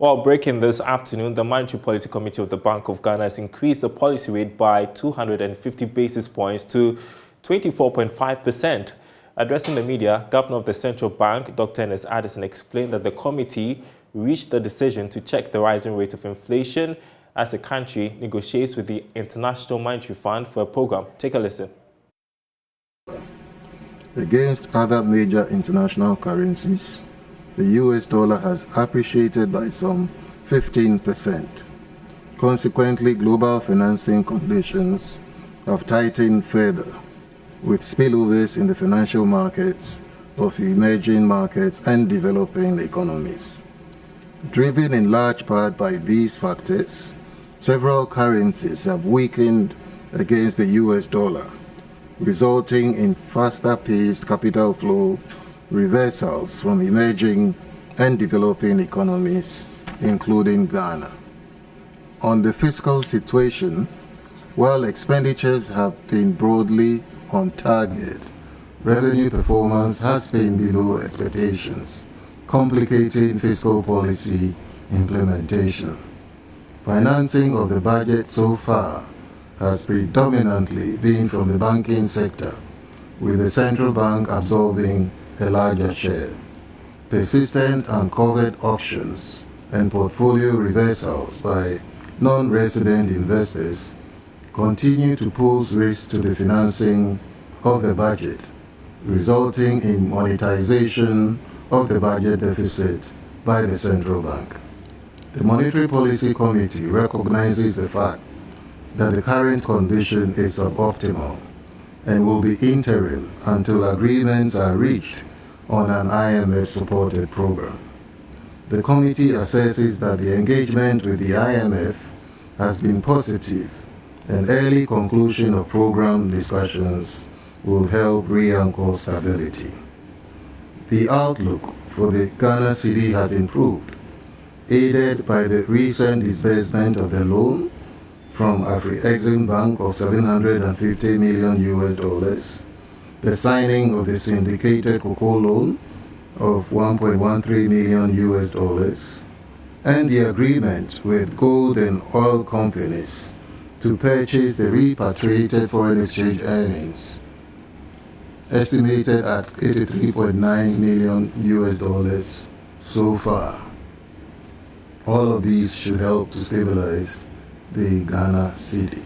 Well, breaking this afternoon, the Monetary Policy Committee of the Bank of Ghana has increased the policy rate by 250 basis points to 24.5%. Addressing the media, Governor of the Central Bank, Dr. Ernest Addison, explained that the committee reached the decision to check the rising rate of inflation as the country negotiates with the International Monetary Fund for a program. Take a listen. Against other major international currencies, the US dollar has appreciated by some 15%. Consequently, global financing conditions have tightened further, with spillovers in the financial markets of emerging markets and developing economies. Driven in large part by these factors, several currencies have weakened against the US dollar, resulting in faster-paced capital flow reversals from emerging and developing economies, including Ghana. On the fiscal situation, while expenditures have been broadly on target, revenue performance has been below expectations, complicating fiscal policy implementation. Financing of the budget so far has predominantly been from the banking sector, with the central bank absorbing a larger share. Persistent uncovered auctions and portfolio reversals by non-resident investors continue to pose risk to the financing of the budget, resulting in monetization of the budget deficit by the central bank. The Monetary Policy Committee recognizes the fact that the current condition is suboptimal and will be interim until agreements are reached on an IMF-supported program. The committee assesses that the engagement with the IMF has been positive, and early conclusion of program discussions will help re-anchor stability. The outlook for the Ghana cedi has improved, aided by the recent disbursement of the loan from Afri-Exim Bank of $750 million, the signing of the syndicated cocoa loan of $1.13 million, and the agreement with gold and oil companies to purchase the repatriated foreign exchange earnings, estimated at $83.9 million so far. All of these should help to stabilize the Ghana cedi.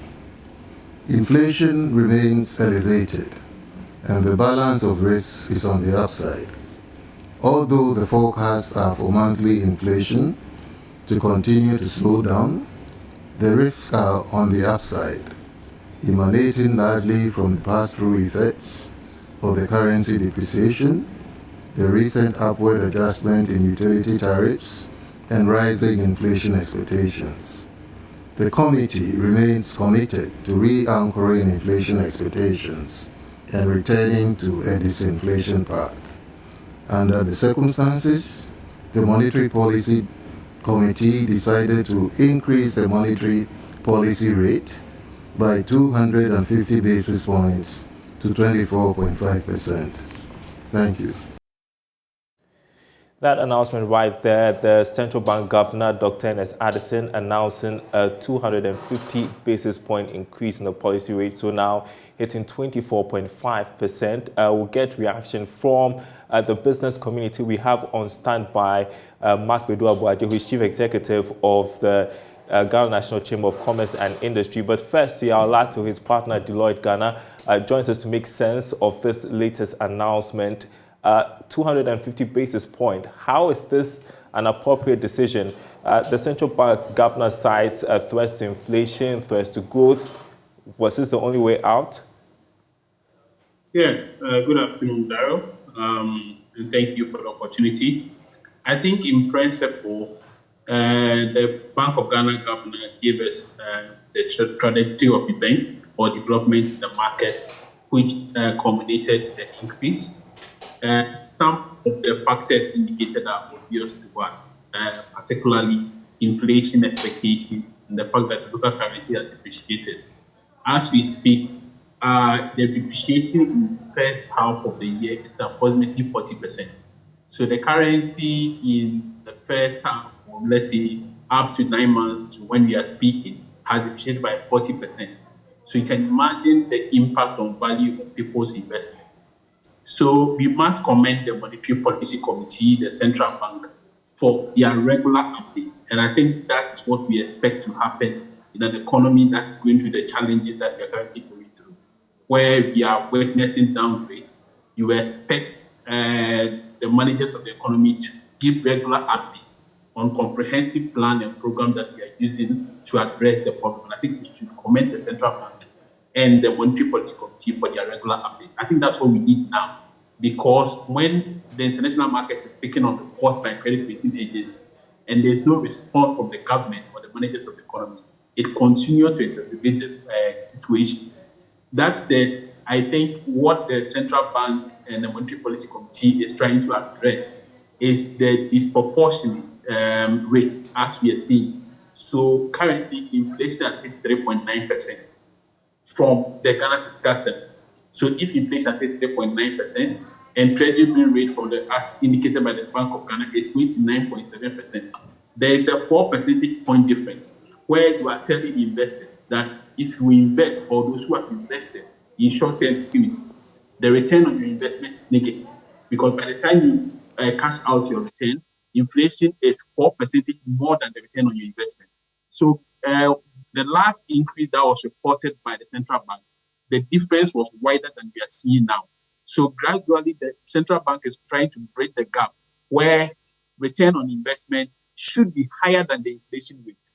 Inflation remains elevated, and the balance of risk is on the upside. Although the forecasts are for monthly inflation to continue to slow down, the risks are on the upside, emanating largely from the pass-through effects of the currency depreciation, the recent upward adjustment in utility tariffs, and rising inflation expectations. The committee remains committed to re-anchoring inflation expectations and returning to a disinflation path. Under the circumstances, the Monetary Policy Committee decided to increase the monetary policy rate by 250 basis points to 24.5%. Thank you. That announcement right there, the Central Bank Governor, Dr. Ernest Addison, announcing a 250 basis point increase in the policy rate, so now hitting 24.5%. We'll get reaction from the business community. We have on standby Mark Bedu-Abuaje, who is Chief Executive of the Ghana National Chamber of Commerce and Industry. But first, Yaolato, his partner Deloitte Ghana, joins us to make sense of this latest announcement. 250 basis point. How is this an appropriate decision? The central bank governor cites threats to inflation, threats to growth. Was this the only way out? Yes. Good afternoon, Daryl, and thank you for the opportunity. I think in principle, the Bank of Ghana governor gave us the trajectory of events or developments in the market, which culminated the increase. Some of the factors indicated are obvious to us, particularly inflation expectation and the fact that the local currency has depreciated. As we speak, the depreciation in the first half of the year is approximately 40%. So the currency in the first half will from, let's say, up to 9 months to when we are speaking, has depreciated by 40%. So you can imagine the impact on value of people's investments. So we must commend the Monetary Policy Committee, the central bank, for their regular updates. And I think that is what we expect to happen in an economy that's going through the challenges that we are currently going through, where we are witnessing downgrades. You expect the managers of the economy to give regular updates on comprehensive plan and program that we are using to address the problem. And I think we should commend the central bank and the Monetary Policy Committee for their regular updates. I think that's what we need now, because when the international market is picking on reports by credit rating agencies and there's no response from the government or the managers of the economy, it continues to exacerbate the situation. That said, I think what the central bank and the Monetary Policy Committee is trying to address is the disproportionate rate, as we are seeing. So currently, inflation at 3.9% from the Ghana Fiscal Service. So if inflation at 3.9% and treasury rate from the, as indicated by the Bank of Ghana, is 29.7%, there is a 4 percentage point difference where you are telling investors that if you invest, or those who have invested in short-term securities, the return on your investment is negative, because by the time you cash out your return, inflation is 4% more than the return on your investment. So the last increase that was reported by the central bank, the difference was wider than we are seeing now. So gradually, the central bank is trying to break the gap where return on investment should be higher than the inflation rate.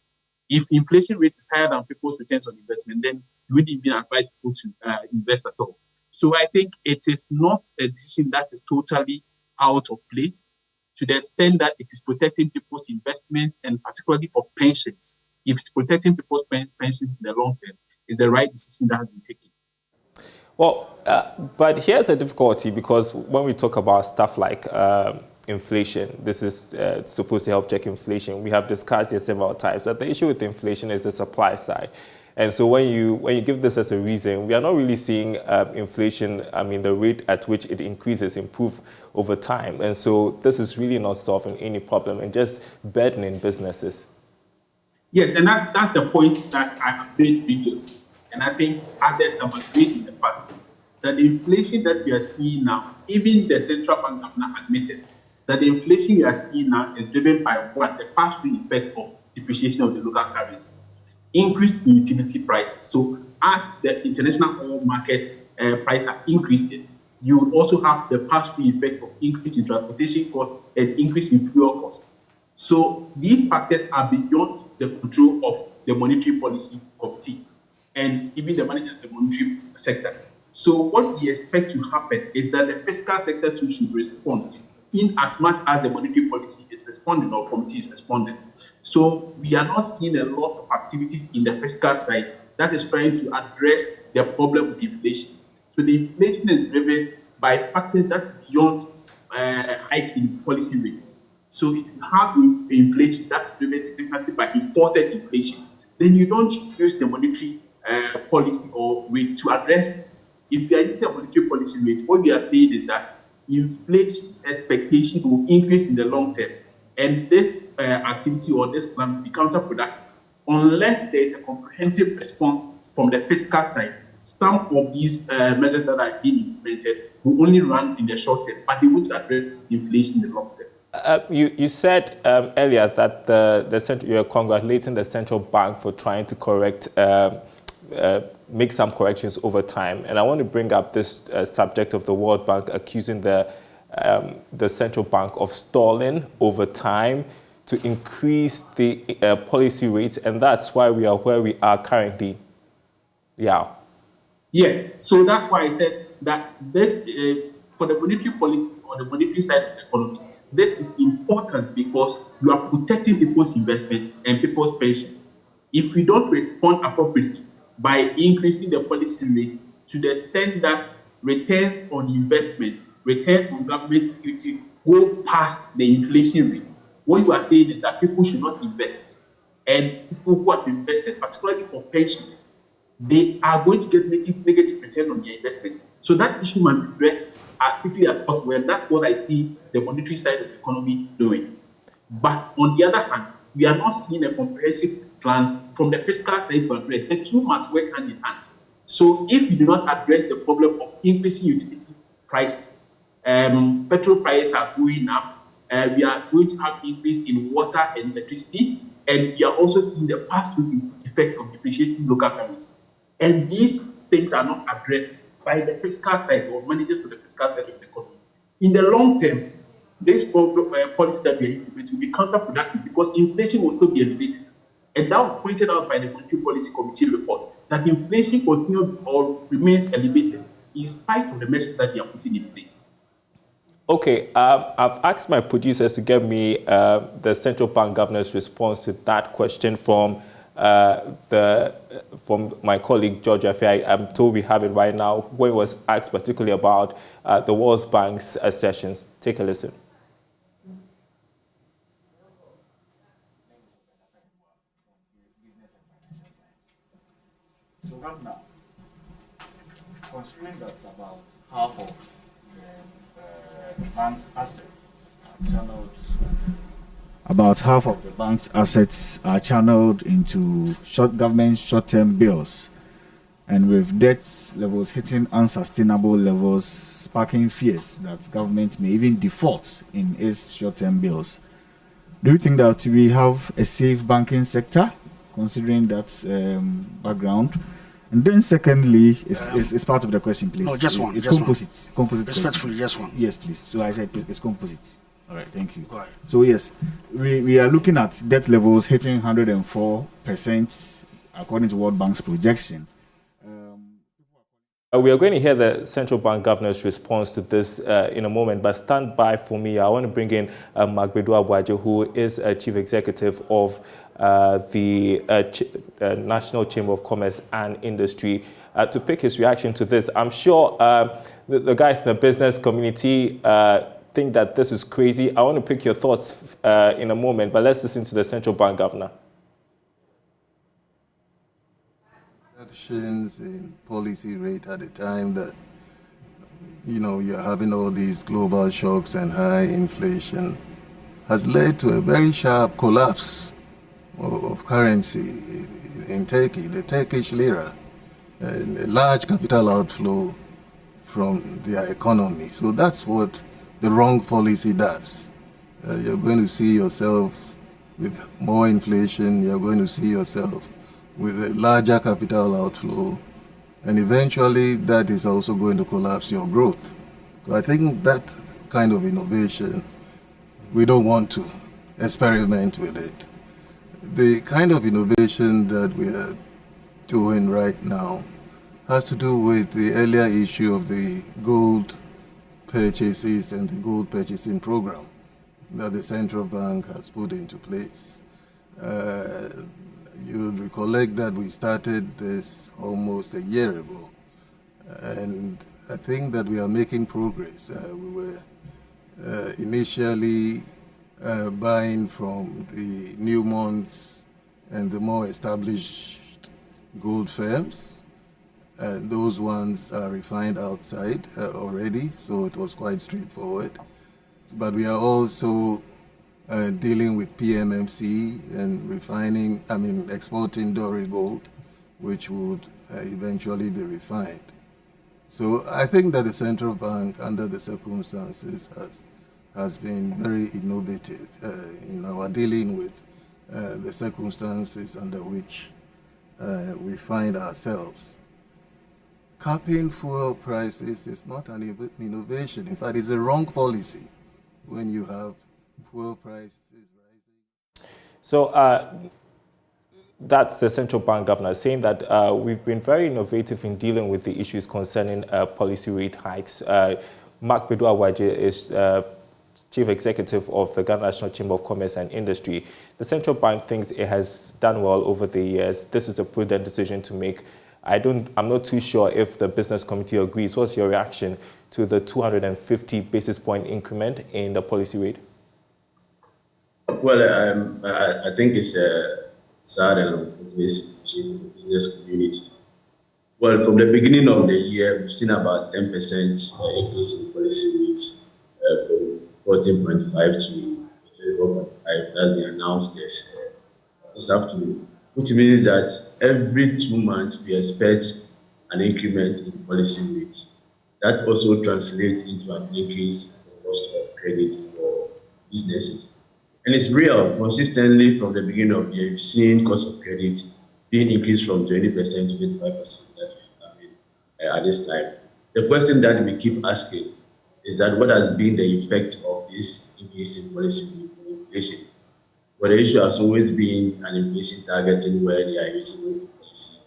If inflation rate is higher than people's returns on investment, then you wouldn't even advise people to invest at all. So I think it is not a decision that is totally out of place, to the extent that it is protecting people's investments, and particularly for pensions. If it's protecting people's pensions in the long term, it's the right decision that has been taken. Well, but here's a difficulty, because when we talk about stuff like inflation, this is supposed to help check inflation. We have discussed it several times that the issue with inflation is the supply side. And so when you give this as a reason, we are not really seeing inflation, the rate at which it increases, improve over time. And so this is really not solving any problem and just burdening businesses. Yes, and that's the point that I have made previously. And I think others have agreed in the past that the inflation that we are seeing now, even the central bank have not admitted that the inflation we are seeing now is driven by what? The pass-through effect of depreciation of the local currency, increase in utility prices. So as the international oil market prices are increasing, you will also have the pass-through effect of increase in transportation costs and increase in fuel costs. So these factors are beyond the control of the Monetary Policy Committee and even the managers of the monetary sector. So what we expect to happen is that the fiscal sector too should respond in as much as the monetary policy is responding or committee is responding. So we are not seeing a lot of activities in the fiscal side that is trying to address the problem with inflation. So the inflation is driven by factors that's beyond hike in policy rate. So if you have inflation that's driven significantly by imported inflation, then you don't use the monetary policy or rate to address it. If you are using a monetary policy rate, what we are saying is that inflation expectation will increase in the long term, and this activity or this plan will be counterproductive unless there is a comprehensive response from the fiscal side. Some of these measures that are being implemented will only run in the short term, but they won't address inflation in the long term. You said earlier that you are congratulating the central bank for trying to correct, make some corrections over time. And I want to bring up this subject of the World Bank accusing the central bank of stalling over time to increase the policy rates, and that's why we are where we are currently. Yeah. Yes. So that's why I said that this, for the monetary policy or the monetary side of the economy, this is important because you are protecting people's investment and people's pensions. If we don't respond appropriately by increasing the policy rate to the extent that returns on investment, return on government security go past the inflation rate, what you are saying is that people should not invest. And people who have invested, particularly for pensioners, they are going to get negative return on their investment. So that issue must be addressed as quickly as possible. And that's what I see the monetary side of the economy doing. But on the other hand, we are not seeing a comprehensive plan from the fiscal side to address. The two must work hand in hand. So if we do not address the problem of increasing utility prices, petrol prices are going up, we are going to have increase in water and electricity, and we are also seeing the pass-through effect of depreciating local currency. And these things are not addressed by the fiscal side or managers to the fiscal side of the economy. In the long term, this policy that we are implementing will be counterproductive because inflation will still be elevated. And that was pointed out by the Monetary Policy Committee report that inflation continues or remains elevated in spite of the measures that they are putting in place. Okay, I've asked my producers to get me the central bank governor's response to that question from my colleague George Afia. I'm told we have it right now, where it was asked particularly about the World Bank's assertions. Take a listen. So right now, considering that about half of the bank's assets are channeled, into government short-term bills, and with debt levels hitting unsustainable levels, sparking fears that government may even default in its short-term bills. Do you think that we have a safe banking sector, considering that background? And then secondly, it's part of the question, please. No, just one. It's just composites. One. Composite. Respectfully, just one. Yes, please. So I said it's composites. All right, thank you. Go ahead. So yes, we are looking at debt levels hitting 104% according to World Bank's projection. We are going to hear the central bank governor's response to this in a moment, but stand by for me. I want to bring in Magbedu Abuaje, who is a chief executive of the National Chamber of Commerce and Industry, to pick his reaction to this. I'm sure the guys in the business community think that this is crazy. I want to pick your thoughts in a moment, but let's listen to the central bank governor. Actions in policy rate at the time that, you're having all these global shocks and high inflation has led to a very sharp collapse of currency in Turkey, the Turkish lira, and a large capital outflow from their economy. So that's what the wrong policy does. You're going to see yourself with more inflation, you're going to see yourself with a larger capital outflow, and eventually that is also going to collapse your growth. So I think that kind of innovation, we don't want to experiment with it. The kind of innovation that we are doing right now has to do with the earlier issue of the gold purchases and the gold purchasing program that the central bank has put into place. You'll recollect that we started this almost a year ago, and I think that we are making progress. We were initially buying from the Newmonts and the more established gold firms, and those ones are refined outside already, so it was quite straightforward. But we are also dealing with PMMC and exporting Dory gold, which would eventually be refined. So I think that the central bank, under the circumstances, has been very innovative in our dealing with the circumstances under which we find ourselves. Capping fuel prices is not an innovation. In fact, it's a wrong policy when you have fuel prices rising. So that's the central bank governor saying that we've been very innovative in dealing with the issues concerning policy rate hikes. Magbedu Abuaje is chief executive of the Ghana National Chamber of Commerce and Industry. The central bank thinks it has done well over the years. This is a prudent decision to make. I'm not too sure if the business committee agrees. What's your reaction to the 250 basis point increment in the policy rate? Well, I think it's sad and unfortunate situation in the business community. Well, from the beginning of the year, we've seen about 10% increase in policy rates from 14.5 to 12.5. That's been announced this afternoon, which means that every 2 months we expect an increment in policy rate. That also translates into an increase in the cost of credit for businesses. And it's real. Consistently from the beginning of the year, we've seen cost of credit being increased from 20% to 25% at this time. The question that we keep asking is that what has been the effect of this increase in policy rate on inflation? But the issue has always been an inflation targeting where they are using policy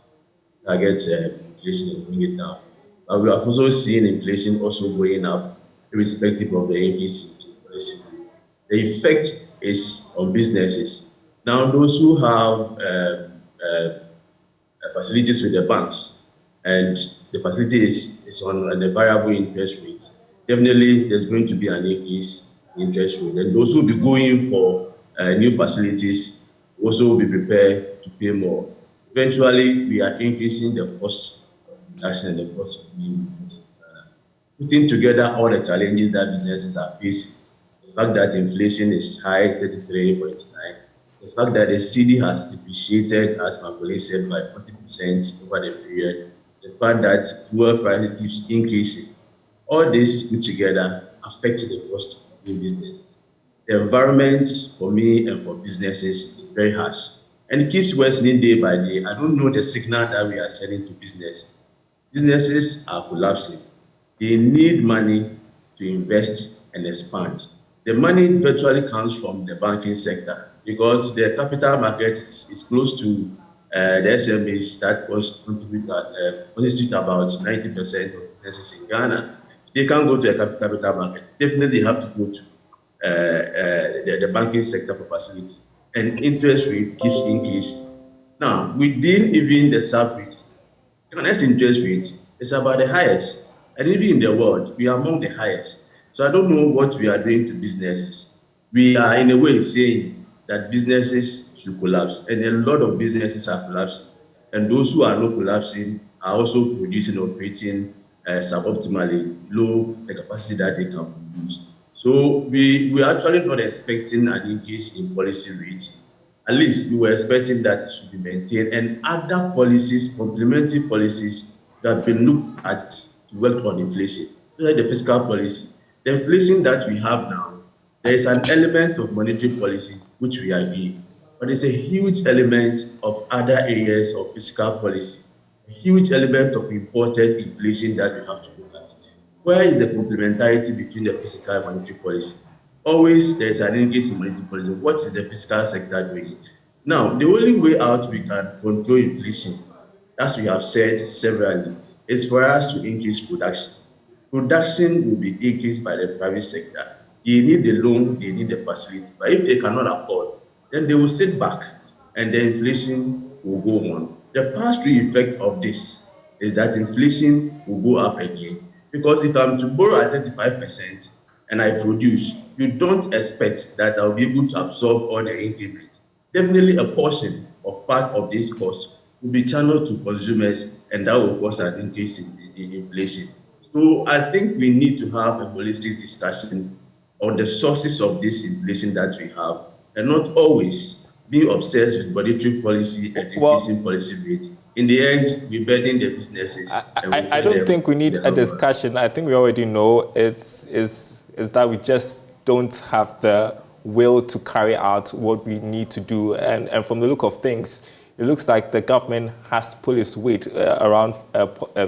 target inflation and bring it down. But we have also seen inflation also going up, irrespective of the increase in policy rate. The effect is on businesses. Now, those who have facilities with the banks, and the facility is on a variable interest rate, definitely there's going to be an increase in interest rate. And those who will be going for new facilities also will be prepared to pay more. Eventually, we are increasing the cost of production and the cost of doing business. Putting together all the challenges that businesses are facing, the fact that inflation is high, 33.9, the fact that the cedi has depreciated, as my colleague said, by 40% over the period, the fact that fuel prices keeps increasing, all this put together affects the cost of doing businesses. The environment for me and for businesses is very harsh, and it keeps worsening day by day. I don't know the signal that we are sending to business. Businesses are collapsing. They need money to invest and expand. The money virtually comes from the banking sector because the capital market is close to the SMEs that constitute about 90% of businesses in Ghana. They can't go to a capital market. Definitely have to go to the banking sector for facility. And interest rate keeps increasing. Now, within even the sub-region, the Ghana's interest rate is about the highest. And even in the world, we are among the highest. So I don't know what we are doing to businesses. We are in a way saying that businesses should collapse, and a lot of businesses are collapsing. And those who are not collapsing are also producing or operating suboptimally, below the capacity that they can produce. So we are actually not expecting an increase in policy rates. At least we were expecting that it should be maintained, and other policies, complementary policies that have been looked at to work on inflation, like the fiscal policy. The inflation that we have now, there is an element of monetary policy which we agree, but there's a huge element of other areas of fiscal policy, a huge element of imported inflation that we have to look at. Where is the complementarity between the fiscal and monetary policy? Always there's an increase in monetary policy. What is the fiscal sector doing? Now, the only way out we can control inflation, as we have said severally, is for us to increase production. Production will be increased by the private sector. They need the loan, they need the facility. But if they cannot afford, then they will sit back and the inflation will go on. The pass-through effect of this is that inflation will go up again. Because if I'm to borrow at 35% and I produce, you don't expect that I'll be able to absorb all the increment. Definitely a portion of part of this cost will be channeled to consumers, and that will cause an increase in inflation. So I think we need to have a holistic discussion on the sources of this inflation that we have, and not always be obsessed with monetary policy and increasing policy rates. In the end, we burden the businesses. I don't think we need a discussion. I think we already know it's that we just don't have the will to carry out what we need to do. And from the look of things, it looks like the government has to pull its weight around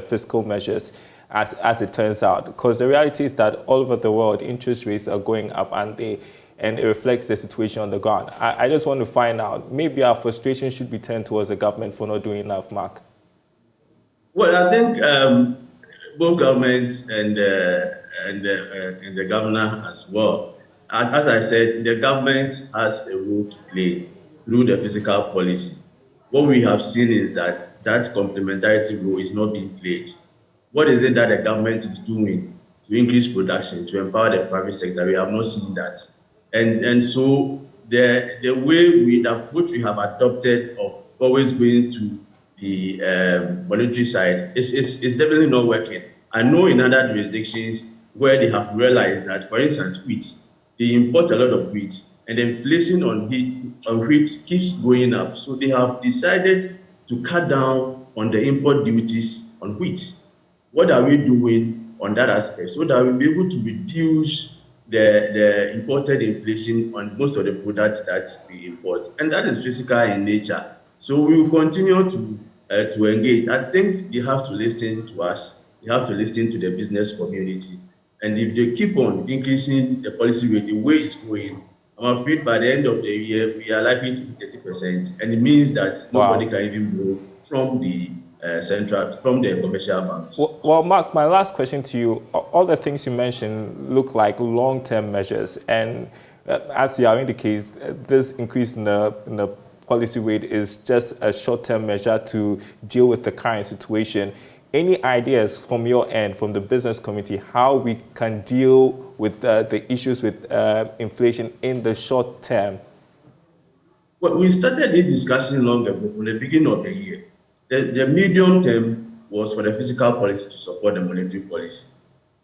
fiscal measures, as it turns out. Because the reality is that all over the world, interest rates are going up, and it reflects the situation on the ground. I just want to find out, maybe our frustration should be turned towards the government for not doing enough, Mark. Well, I think both governments and the governor as well. As I said, the government has a role to play through the fiscal policy. What we have seen is that complementarity role is not being played. What is it that the government is doing to increase production, to empower the private sector? We have not seen that. And so the approach we have adopted of always going to the monetary side is definitely not working. I know in other jurisdictions where they have realized that, for instance, wheat, they import a lot of wheat, and the inflation on wheat keeps going up. So they have decided to cut down on the import duties on wheat. What are we doing on that aspect so that we'll be able to reduce the imported inflation on most of the products that we import? And that is physical in nature. So we will continue to engage. I think they have to listen to us. They have to listen to the business community. And if they keep on increasing the policy rate the way it's going, I'm afraid by the end of the year, we are likely to hit 30%. And it means that nobody can even move from the from the commercial banks. Well, Mark, my last question to you, all the things you mentioned look like long-term measures. And as you are indicating, this increase in the policy rate is just a short-term measure to deal with the current situation. Any ideas from your end, from the business community, how we can deal with the issues with inflation in the short term? Well, we started this discussion long ago, from the beginning of the year. The medium term was for the fiscal policy to support the monetary policy.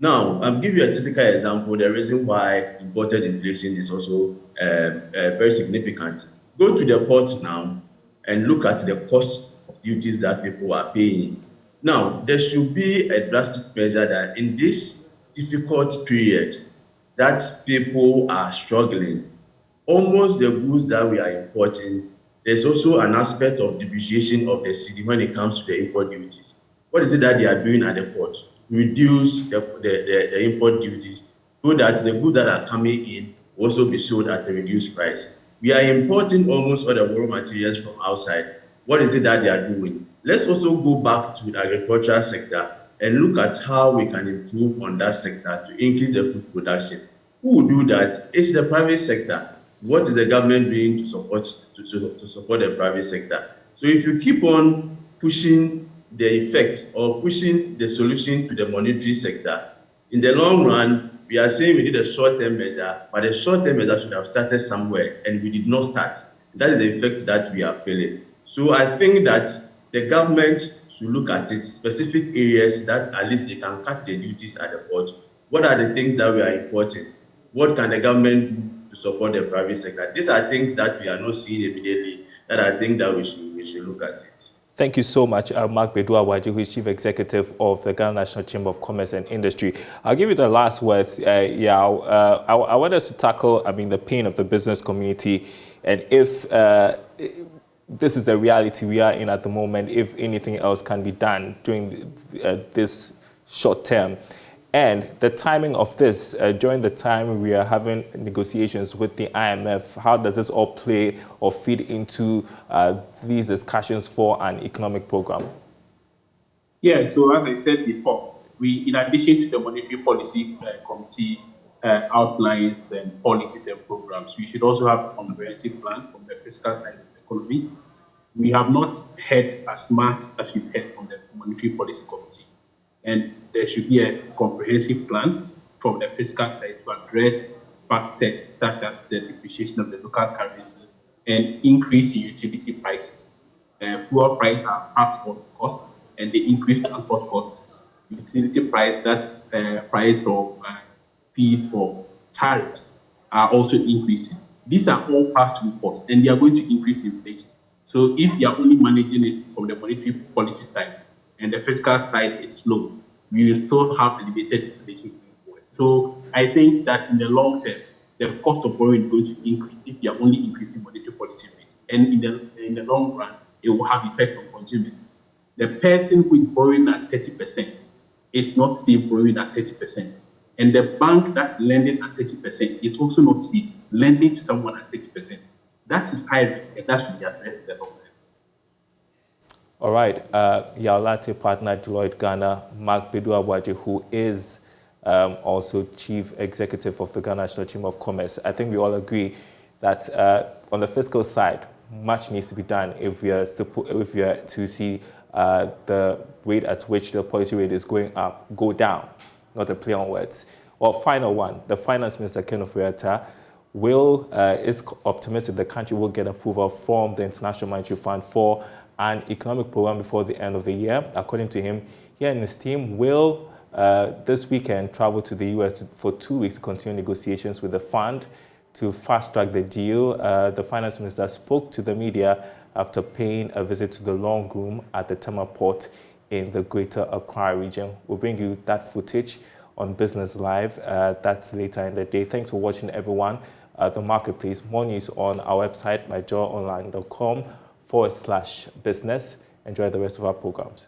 Now, I'll give you a typical example, the reason why imported inflation is also very significant. Go to the ports now and look at the cost of duties that people are paying. Now, there should be a drastic measure that in this difficult period that people are struggling, almost the goods that we are importing, there's also an aspect of depreciation of the cedi when it comes to the import duties. What is it that they are doing at the port? Reduce the import duties so that the goods that are coming in will also be sold at a reduced price. We are importing almost all the raw materials from outside. What is it that they are doing? Let's also go back to the agricultural sector and look at how we can improve on that sector to increase the food production. Who will do that? It's the private sector. What is the government doing to support the private sector? So if you keep on pushing the effects or pushing the solution to the monetary sector, in the long run, we are saying we need a short-term measure, but the short-term measure should have started somewhere, and we did not start. That is the effect that we are feeling. So I think that the government should look at it, specific areas that at least they can cut the duties at the port. What are the things that we are importing? What can the government do to support the private sector? These are things that we are not seeing immediately, that I think that we should look at it. Thank you so much, Mark Bedu-Awadje, who is Chief Executive of the Ghana National Chamber of Commerce and Industry. I'll give you the last words. I want us to tackle, the pain of the business community, and if this is the reality we are in at the moment, if anything else can be done during this short term. And the timing of this, during the time we are having negotiations with the IMF, how does this all play or feed into these discussions for an economic program? Yeah, so as I said before, we, in addition to the Monetary Policy Committee outlines and policies and programs, we should also have a comprehensive plan from the fiscal side of the economy. We have not heard as much as we've heard from the Monetary Policy Committee. And there should be a comprehensive plan from the fiscal side to address factors such as the depreciation of the local currency and increase in utility prices. Fuel prices are transport costs, and the increased transport costs. Utility price, that's price of fees for tariffs, are also increasing. These are all pass-through costs, and they are going to increase inflation. So if you are only managing it from the monetary policy side, and the fiscal side is low, we will still have elevated inflation going forward. So I think that in the long term, the cost of borrowing is going to increase if you are only increasing monetary policy rates. And in the long run, it will have effect on consumers. The person who is borrowing at 30% is not still borrowing at 30%. And the bank that's lending at 30% is also not still lending to someone at 30%. That is high risk, and that should be addressed in the long term. All right, your latte partner, Deloitte Ghana, Mark Bedu-Awadje, who is also Chief Executive of the Ghana National Chamber of Commerce. I think we all agree that on the fiscal side, much needs to be done if we are to see the rate at which the policy rate is going up go down, not a play on words. Well, final one, the Finance Minister, Ken Ofori-Atta, is optimistic the country will get approval from the International Monetary Fund for an economic program before the end of the year. According to him, he and his team will this weekend travel to the US for 2 weeks to continue negotiations with the fund. to fast-track the deal. The finance minister spoke to the media after paying a visit to the long room at the Tema port in the Greater Accra region. We'll bring you that footage on Business Live. That's later in the day. Thanks for watching, everyone. The Marketplace. More news on our website, myjoyonline.com/business. Enjoy the rest of our programs.